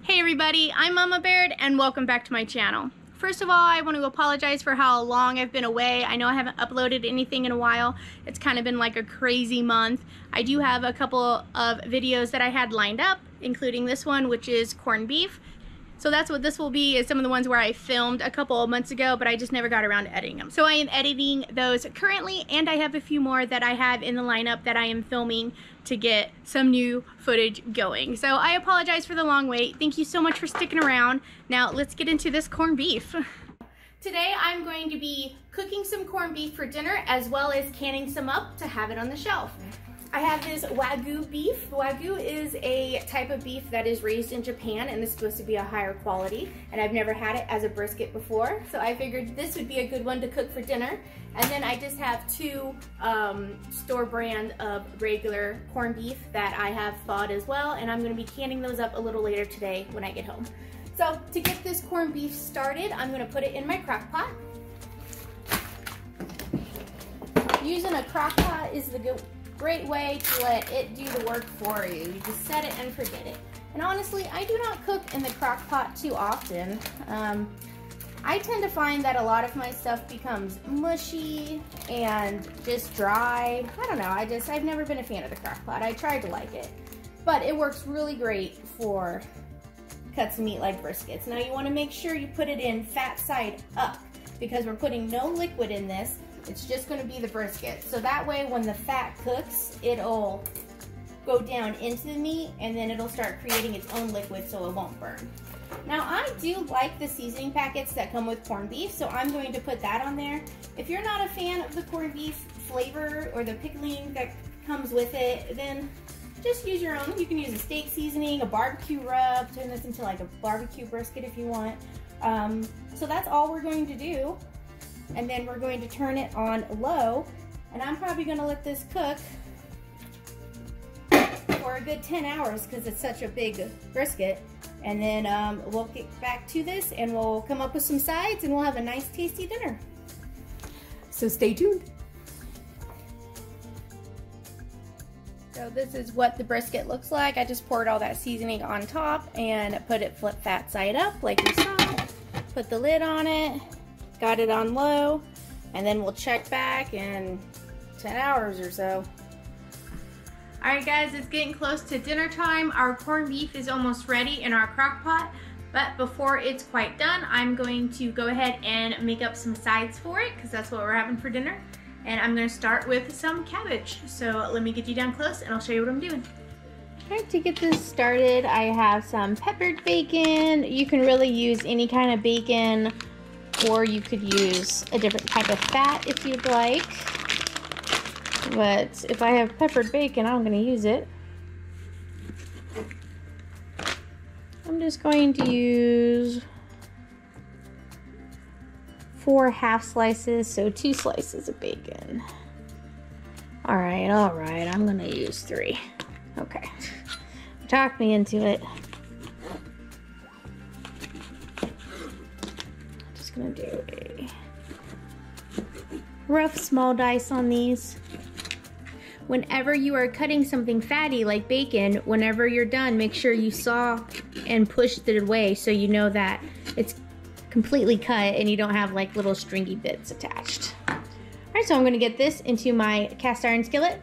Hey everybody, I'm Mama Baird and welcome back to my channel. First of all, I want to apologize for how long I've been away. I know I haven't uploaded anything in a while. It's kind of been like a crazy month. I do have a couple of videos that I had lined up, including this one, which is corned beef. So that's what this will be, is some of the ones where I filmed a couple of months ago, but I just never got around to editing them. So I am editing those currently, and I have a few more that I have in the lineup that I am filming to get some new footage going. So I apologize for the long wait. Thank you so much for sticking around. Now let's get into this corned beef. Today I'm going to be cooking some corned beef for dinner, as well as canning some up to have it on the shelf. I have this Wagyu beef. Wagyu is a type of beef that is raised in Japan and is supposed to be a higher quality, and I've never had it as a brisket before, so I figured this would be a good one to cook for dinner. And then I just have two store brand of regular corned beef that I have thawed as well, and I'm going to be canning those up a little later today when I get home. So to get this corned beef started, I'm going to put it in my crock pot. Using a crock pot is the great way to let it do the work for you. You just set it and forget it. And honestly, I do not cook in the crock pot too often. I tend to find that a lot of my stuff becomes mushy and just dry. I don't know, I've never been a fan of the crock pot. I tried to like it, but it works really great for cuts of meat like briskets. Now you want to make sure you put it in fat side up, because we're putting no liquid in this. It's just going to be the brisket. So that way when the fat cooks, it'll go down into the meat and then it'll start creating its own liquid so it won't burn. Now I do like the seasoning packets that come with corned beef, so I'm going to put that on there. If you're not a fan of the corned beef flavor or the pickling that comes with it, then just use your own. You can use a steak seasoning, a barbecue rub, turn this into like a barbecue brisket if you want. So that's all we're going to do. And then we're going to turn it on low, and I'm probably going to let this cook for a good 10 hours because it's such a big brisket. And then we'll get back to this and we'll come up with some sides and we'll have a nice tasty dinner. So stay tuned. So this is what the brisket looks like. I just poured all that seasoning on top and put it flip fat side up like you saw. Put the lid on it. Got it on low, and then we'll check back in 10 hours or so. Alright guys, it's getting close to dinner time. Our corned beef is almost ready in our crock pot, but before it's quite done, I'm going to go ahead and make up some sides for it, because that's what we're having for dinner. And I'm going to start with some cabbage. So let me get you down close and I'll show you what I'm doing. Alright, to get this started, I have some peppered bacon. You can really use any kind of bacon, or you could use a different type of fat if you'd like. But if I have peppered bacon, I'm going to use it. I'm just going to use 4 half slices, so 2 slices of bacon. Alright, I'm going to use 3. Okay. Talk me into it. Gonna do a rough small dice on these. Whenever you are cutting something fatty like bacon, whenever you're done, make sure you saw and push it away so you know that it's completely cut and you don't have like little stringy bits attached. Alright, so I'm gonna get this into my cast iron skillet.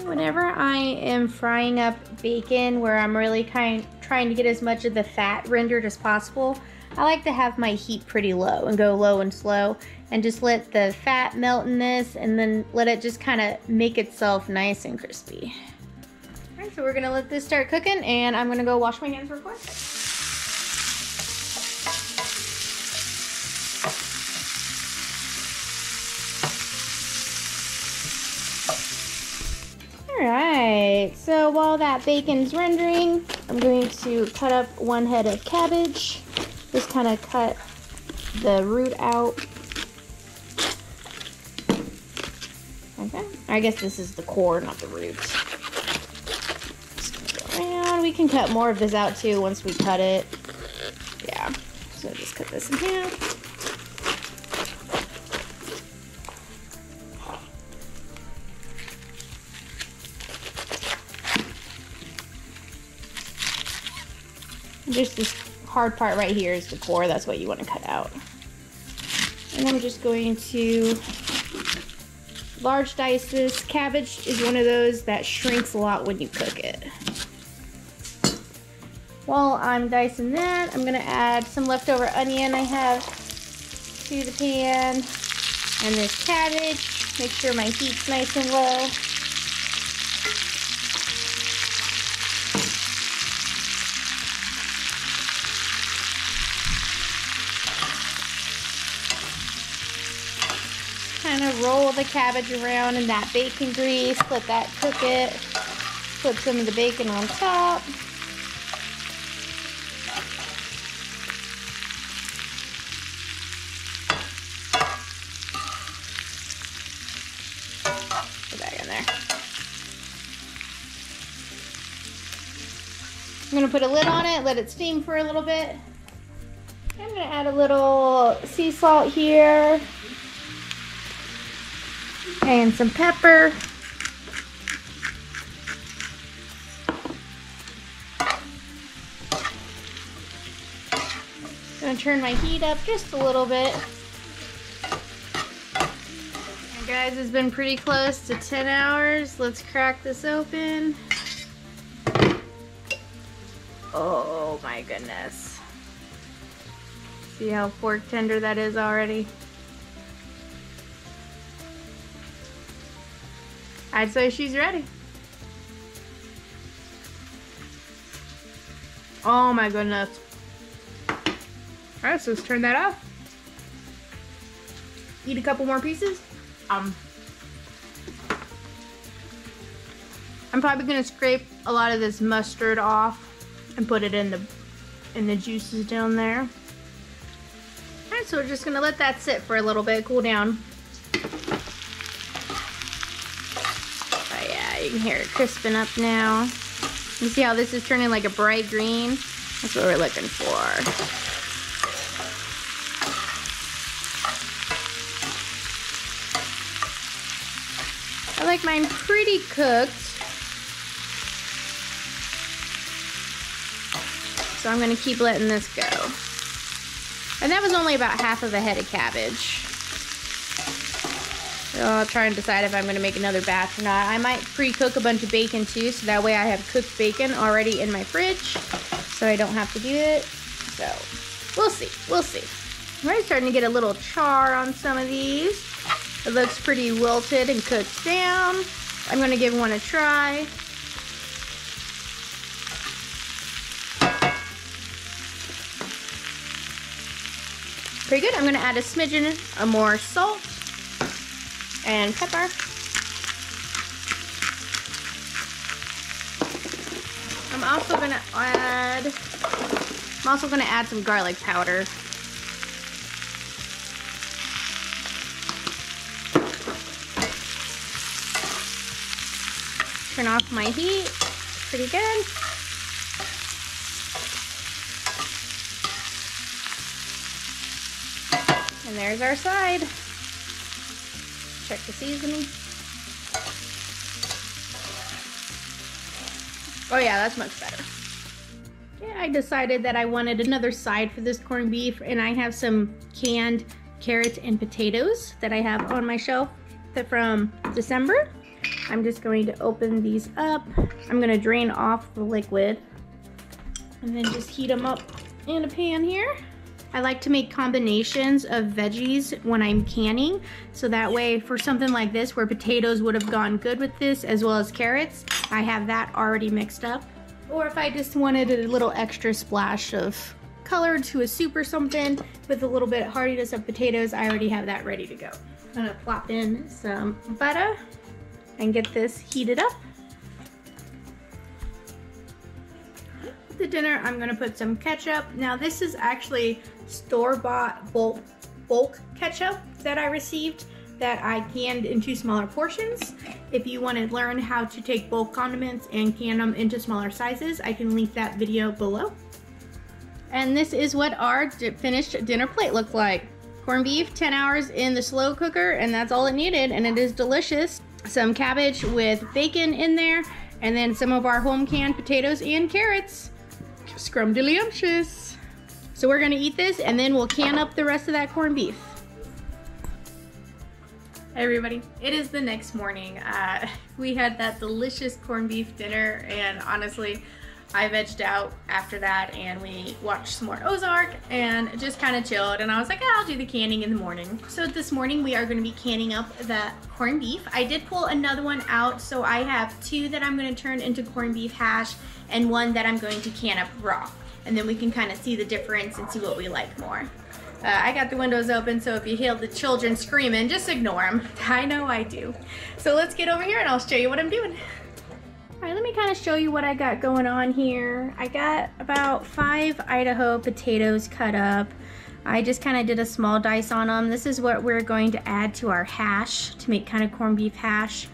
Whenever I am frying up bacon where I'm really trying to get as much of the fat rendered as possible, I like to have my heat pretty low and go low and slow and just let the fat melt in this and then let it just kind of make itself nice and crispy. Alright, so we're going to let this start cooking, and I'm going to go wash my hands real quick. Alright, so while that bacon's rendering, I'm going to cut up 1 head of cabbage. Just kind of cut the root out. Okay. I guess this is the core, not the roots. Just go around. We can cut more of this out too once we cut it. Yeah. So just cut this in half. Just this hard part right here is the core. That's what you want to cut out. And I'm just going to large dice this. Cabbage is one of those that shrinks a lot when you cook it. While I'm dicing that, I'm gonna add some leftover onion I have to the pan and this cabbage. Make sure my heat's nice and low. Kind of roll the cabbage around in that bacon grease, let that cook it. Put some of the bacon on top. Put that in there. I'm gonna put a lid on it, let it steam for a little bit. I'm gonna add a little sea salt here. And some pepper. Gonna turn my heat up just a little bit. And guys, it's been pretty close to 10 hours. Let's crack this open. Oh my goodness. See how pork tender that is already? I'd say she's ready. Oh my goodness. Alright, so let's turn that off. Eat a couple more pieces. I'm probably gonna scrape a lot of this mustard off and put it in the juices down there. Alright, so we're just gonna let that sit for a little bit, cool down. You can hear it crisping up now. You see how this is turning like a bright green? That's what we're looking for. I like mine pretty cooked. So I'm gonna keep letting this go. And that was only about half of a head of cabbage. So I'll try and decide if I'm going to make another batch or not. I might pre-cook a bunch of bacon too, so that way I have cooked bacon already in my fridge, so I don't have to do it. So we'll see, we'll see. I'm already starting to get a little char on some of these. It looks pretty wilted and cooked down. I'm going to give one a try. Pretty good. I'm going to add a smidgen of more salt and pepper. I'm also gonna add some garlic powder. Turn off my heat. Pretty good. And there's our side. Check the seasoning. Oh yeah, that's much better. Yeah, I decided that I wanted another side for this corned beef, and I have some canned carrots and potatoes that I have on my shelf from December. I'm just going to open these up. I'm gonna drain off the liquid and then just heat them up in a pan here. I like to make combinations of veggies when I'm canning, so that way for something like this where potatoes would have gone good with this as well as carrots, I have that already mixed up. Or if I just wanted a little extra splash of color to a soup or something with a little bit of hardiness of potatoes, I already have that ready to go. I'm gonna plop in some butter and get this heated up. The dinner, I'm gonna put some ketchup. Now this is actually store-bought bulk ketchup that I received that I canned into smaller portions. If you want to learn how to take bulk condiments and can them into smaller sizes, I can link that video below. And this is what our finished dinner plate looked like. Corned beef, 10 hours in the slow cooker, and that's all it needed, and it is delicious. Some cabbage with bacon in there, and then some of our home canned potatoes and carrots. Scrumdiddlyumptious. So we're gonna eat this and then we'll can up the rest of that corned beef. Hey everybody, it is the next morning. We had that delicious corned beef dinner, and honestly, I vegged out after that and we watched some more Ozark and just kind of chilled, and I was like, I'll do the canning in the morning. So this morning we are going to be canning up the corned beef. I did pull another one out, so I have 2 that I'm going to turn into corned beef hash and 1 that I'm going to can up raw. And then we can kind of see the difference and see what we like more. I got the windows open, so if you hear the children screaming, just ignore them. I know I do. So let's get over here and I'll show you what I'm doing. All right, let me kind of show you what I got going on here. I got about 5 Idaho potatoes cut up. I just kind of did a small dice on them. This is what we're going to add to our hash to make kind of corned beef hash.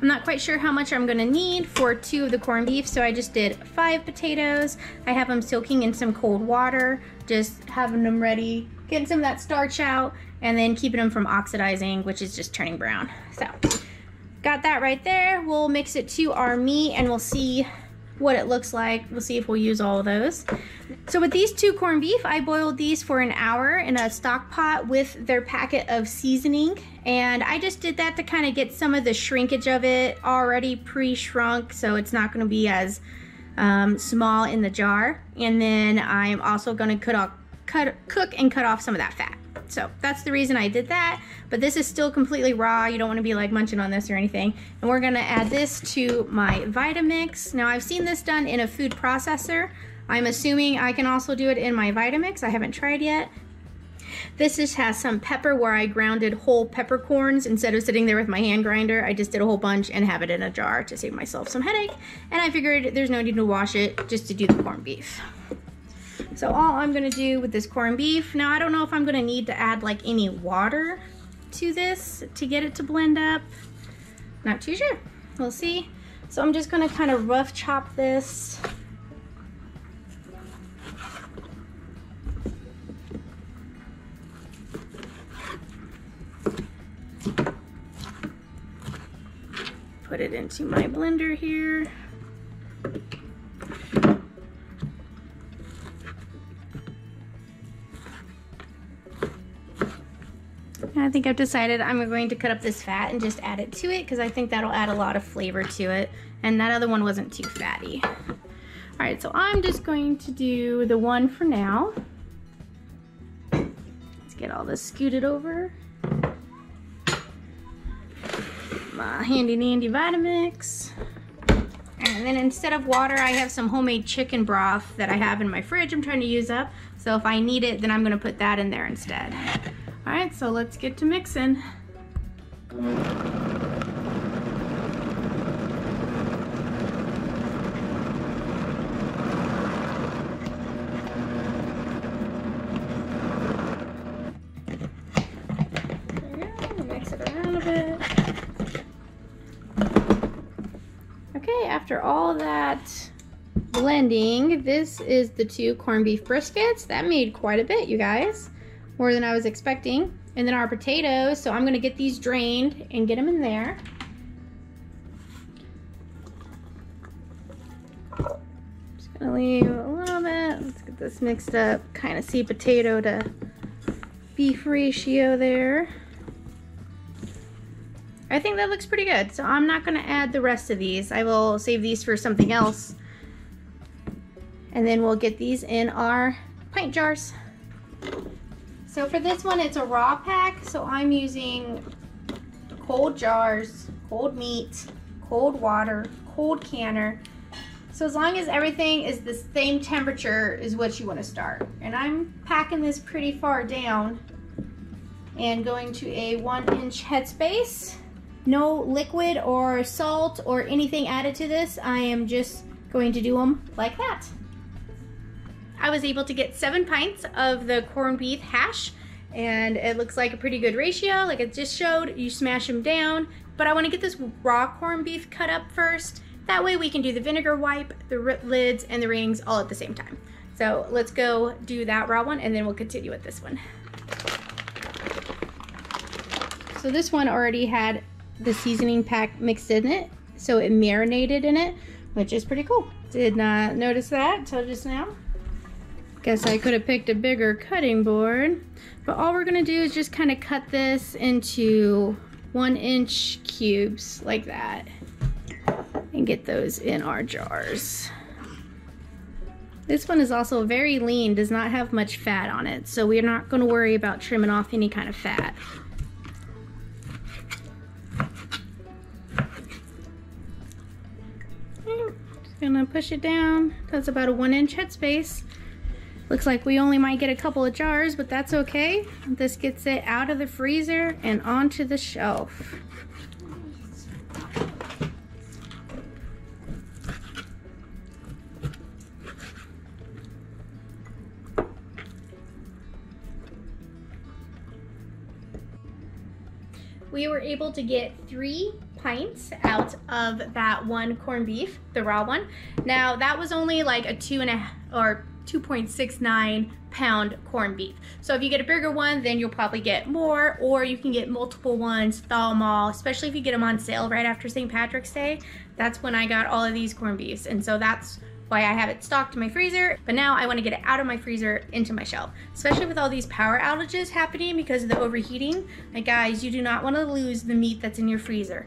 I'm not quite sure how much I'm gonna need for 2 of the corned beef, so I just did 5 potatoes. I have them soaking in some cold water, just having them ready, getting some of that starch out, and then keeping them from oxidizing, which is just turning brown. So, got that right there. We'll mix it to our meat and we'll see what it looks like. We'll see if we'll use all of those. So with these 2 corned beef, I boiled these for an hour in a stock pot with their packet of seasoning. And I just did that to kind of get some of the shrinkage of it already pre-shrunk, so it's not gonna be as small in the jar. And then I'm also gonna cook and cut off some of that fat. So that's the reason I did that, but this is still completely raw. You don't want to be like munching on this or anything. And we're gonna add this to my Vitamix. Now I've seen this done in a food processor. I'm assuming I can also do it in my Vitamix. I haven't tried yet. This just has some pepper where I grounded whole peppercorns instead of sitting there with my hand grinder. I just did a whole bunch and have it in a jar to save myself some headache. And I figured there's no need to wash it just to do the corned beef. So all I'm gonna do with this corned beef, now I don't know if I'm gonna need to add like any water to this to get it to blend up. Not too sure, we'll see. So I'm just gonna kind of rough chop this. Put it into my blender here. I think I've decided I'm going to cut up this fat and just add it to it because I think that'll add a lot of flavor to it, and that other one wasn't too fatty. All right, so I'm just going to do the one for now. Let's get all this scooted over. My handy dandy Vitamix. And then instead of water, I have some homemade chicken broth that I have in my fridge I'm trying to use up. So if I need it, then I'm gonna put that in there instead. All right, so let's get to mixing. Mix it around a bit. Okay, after all that blending, this is the 2 corned beef briskets. That made quite a bit, you guys. More than I was expecting. And then our potatoes, so I'm gonna get these drained and get them in there. Just gonna leave a little bit. Let's get this mixed up. Kind of see potato to beef ratio there. I think that looks pretty good. So I'm not gonna add the rest of these. I will save these for something else. And then we'll get these in our pint jars. So for this one, it's a raw pack, so I'm using cold jars, cold meat, cold water, cold canner. So as long as everything is the same temperature is what you want to start. And I'm packing this pretty far down and going to a 1-inch headspace. No liquid or salt or anything added to this. I am just going to do them like that. I was able to get 7 pints of the corned beef hash, and it looks like a pretty good ratio. Like it just showed, you smash them down. But I want to get this raw corned beef cut up first. That way we can do the vinegar wipe, the lids, and the rings all at the same time. So let's go do that raw one, and then we'll continue with this one. So this one already had the seasoning pack mixed in it, so it marinated in it, which is pretty cool. Did not notice that until just now. Guess I could have picked a bigger cutting board. But all we're gonna do is just kind of cut this into 1-inch cubes like that and get those in our jars. This one is also very lean, does not have much fat on it, so we're not gonna worry about trimming off any kind of fat. Just gonna push it down. That's about a 1-inch headspace. Looks like we only might get a couple of jars, but that's okay. This gets it out of the freezer and onto the shelf. We were able to get 3 pints out of that one corned beef, the raw one. Now that was only like a 2.69 pound corned beef. So if you get a bigger one, then you'll probably get more, or you can get multiple ones, thaw them all, especially if you get them on sale right after St. Patrick's Day. That's when I got all of these corned beefs, and so that's why I have it stocked in my freezer. But now I want to get it out of my freezer into my shelf, especially with all these power outages happening because of the overheating. Like, guys, you do not want to lose the meat that's in your freezer.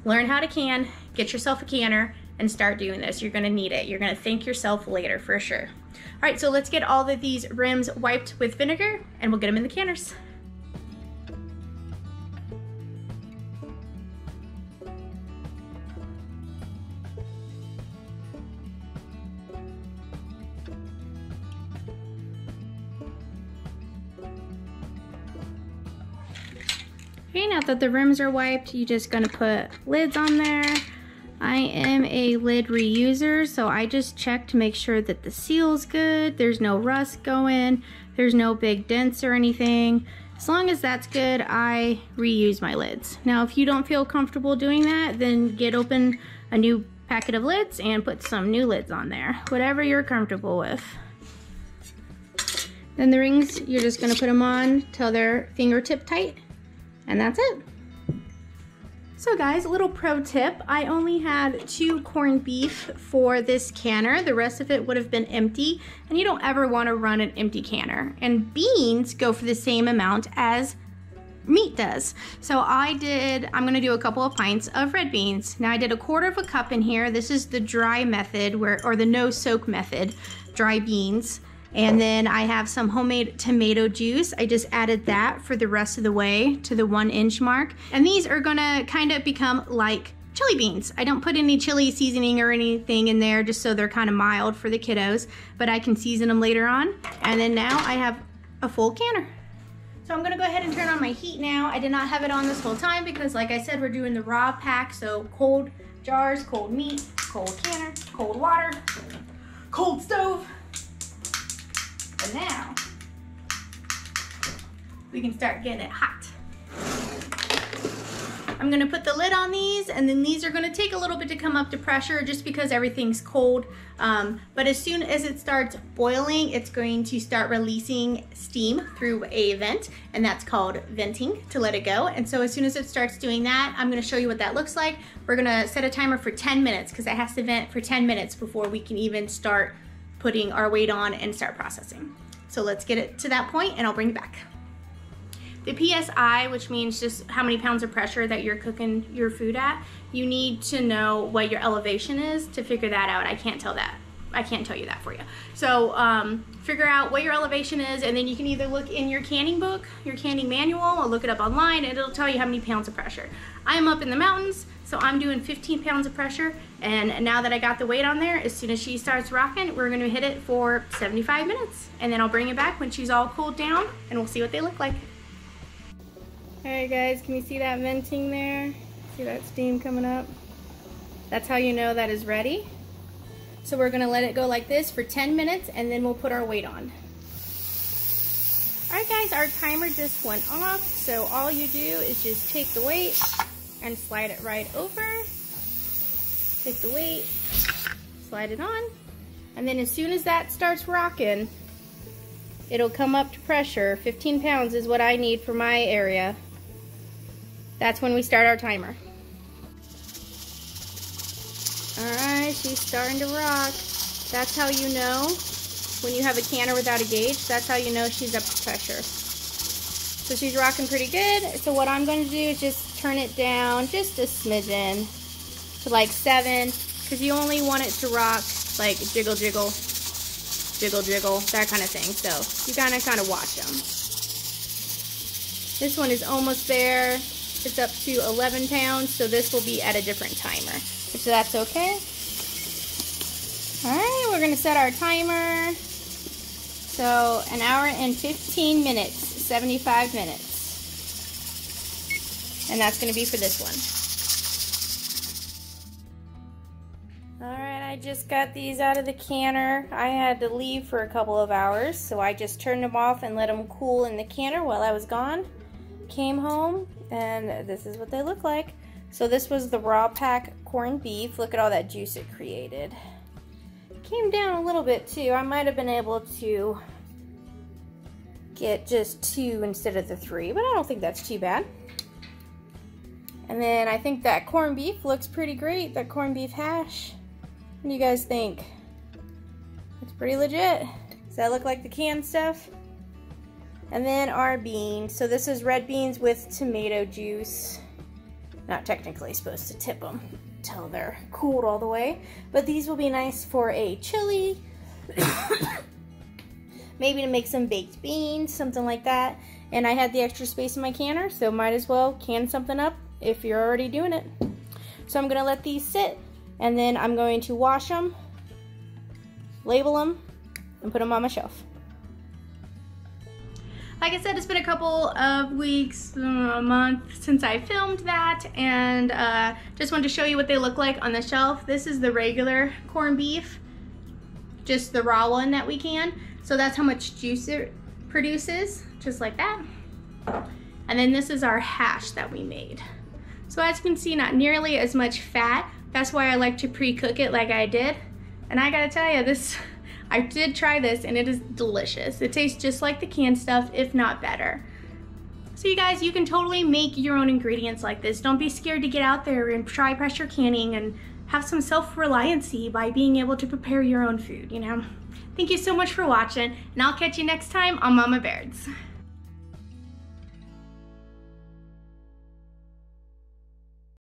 Learn how to can, get yourself a canner, and start doing this. You're gonna need it. You're gonna thank yourself later for sure. All right, so let's get all of these rims wiped with vinegar and we'll get them in the canners. Okay, now that the rims are wiped, you're just gonna put lids on there. I am a lid reuser, so I just check to make sure that the seal's good, there's no rust going, there's no big dents or anything. As long as that's good, I reuse my lids. Now, if you don't feel comfortable doing that, then open a new packet of lids and put some new lids on there, whatever you're comfortable with. Then the rings, you're just gonna put them on till they're fingertip tight. And that's it. So guys, a little pro tip. I only had 2 corned beef for this canner. The rest of it would have been empty, and you don't ever want to run an empty canner. And beans go for the same amount as meat does. So I'm gonna do a couple of pints of red beans. Now I did 1/4 cup in here. This is the dry method, or the no soak method, dry beans. And then I have some homemade tomato juice. I just added that for the rest of the way to the 1-inch mark. And these are gonna kind of become like chili beans. I don't put any chili seasoning or anything in there, just so they're kind of mild for the kiddos, but I can season them later on. And then now I have a full canner. So I'm gonna go ahead and turn on my heat now. I did not have it on this whole time because, like I said, we're doing the raw pack, so cold jars, cold meat, cold canner, cold water, cold stove. And now we can start getting it hot. I'm gonna put the lid on these, and then these are gonna take a little bit to come up to pressure just because everything's cold. But as soon as it starts boiling, it's going to start releasing steam through a vent, and that's called venting, to let it go. And so as soon as it starts doing that, I'm gonna show you what that looks like. We're gonna set a timer for 10 minutes because it has to vent for 10 minutes before we can even start putting our weight on and start processing. So let's get it to that point and I'll bring you back. The PSI, which means just how many pounds of pressure that you're cooking your food at, you need to know what your elevation is to figure that out. I can't tell you that for you. So figure out what your elevation is, and then you can either look in your canning book, your canning manual, or look it up online, and it'll tell you how many pounds of pressure. I'm up in the mountains, so I'm doing 15 pounds of pressure, and now that I got the weight on there, as soon as she starts rocking, we're gonna hit it for 75 minutes, and then I'll bring it back when she's all cooled down, and we'll see what they look like. All right guys, can you see that venting there? See that steam coming up? That's how you know that is ready. So we're gonna let it go like this for 10 minutes, and then we'll put our weight on. All right guys, our timer just went off, so all you do is just take the weight and slide it right over. Take the weight, slide it on, and then as soon as that starts rocking, it'll come up to pressure. 15 pounds is what I need for my area. That's when we start our timer. All right, she's starting to rock. That's how you know when you have a canner without a gauge. That's how you know she's up to pressure. So she's rocking pretty good. So what I'm going to do is just turn it down just a smidgen to like 7, because you only want it to rock like jiggle, jiggle, jiggle, jiggle, that kind of thing. So you gotta kind of watch them. This one is almost there. It's up to 11 pounds, so this will be at a different timer, so that's okay. All right, we're gonna set our timer. So 1 hour and 15 minutes, 75 minutes. And that's gonna be for this one. All right, I just got these out of the canner. I had to leave for a couple of hours, so I just turned them off and let them cool in the canner while I was gone. Came home, and this is what they look like. So this was the raw pack corned beef. Look at all that juice it created. Came down a little bit too. I might have been able to get just 2 instead of the 3, but I don't think that's too bad. And then I think that corned beef looks pretty great, that corned beef hash. What do you guys think? It's pretty legit. Does that look like the canned stuff? And then our beans. So this is red beans with tomato juice. Not technically supposed to tip them until they're cooled all the way, but these will be nice for a chili. Maybe to make some baked beans, something like that. And I had the extra space in my canner, so might as well can something up if you're already doing it. So I'm gonna let these sit, and then I'm going to wash them, label them, and put them on my shelf. Like I said, it's been a couple of weeks, a month since I filmed that, and just wanted to show you what they look like on the shelf. This is the regular corned beef, just the raw one that we can. So that's how much juice it produces, just like that. And then this is our hash that we made. So as you can see, not nearly as much fat. That's why I like to pre-cook it like I did. And I gotta tell you, I did try this and it is delicious. It tastes just like the canned stuff, if not better. So you guys, you can totally make your own ingredients like this. Don't be scared to get out there and try pressure canning and have some self-reliancy by being able to prepare your own food, you know? Thank you so much for watching, and I'll catch you next time on Mama Baird's.